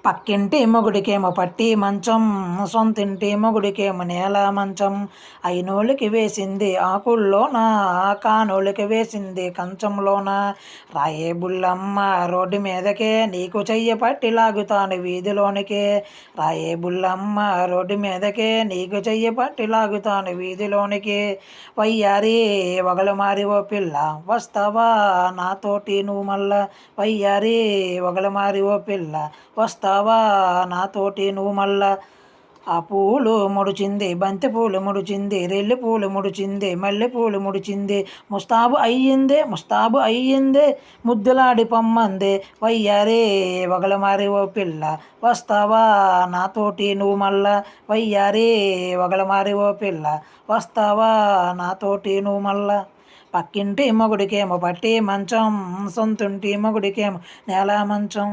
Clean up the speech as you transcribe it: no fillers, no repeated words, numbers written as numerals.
పక్కింటి మొగుడికేమో పట్టి మంచం, సొంతింటి మొగుడికేమో నేల మంచం. అయినోళ్ళకి వేసింది ఆకుల్లోన, కానోళ్ళకి వేసింది కంచంలోన. రాయే బుల్లమ్మ రోడ్డు మీదకే, నీకు చెయ్యి పట్టి లాగుతాను వీధిలోనికి. రాయే బుల్లమ్మ రోడ్డు మీదకే, నీకు చెయ్యి పట్టి లాగుతాను వీధిలోనికి. వయ్యారి వగలు మారి ఓ పిల్ల, వస్తావా నాతోటి నువ్వు మళ్ళా. వయ్యారి వగలు మారి ఓ పిల్ల, వస్తావా నాతోటి నువ్వు మళ్ళా. ఆ పూలు ముడిచింది, బంతి పూలు ముడిచింది, రెల్లి పూలు ముడిచింది, మల్లె పూలు ముడిచింది. ముస్తాబు అయ్యిందే ముద్దులాడి పొమ్మంది. వయ్యారే వగల మారి ఓ పిల్ల, వస్తావా నాతోటి నువ్వు మళ్ళా. వయ్యారే వగల మారి ఓ పిల్ల, వస్తావా నాతోటి నువ్వు మళ్ళా. పక్కింటి మొగుడికేమో పట్టి మంచం, సొంతుంటి మొగుడికేమో నేల మంచం.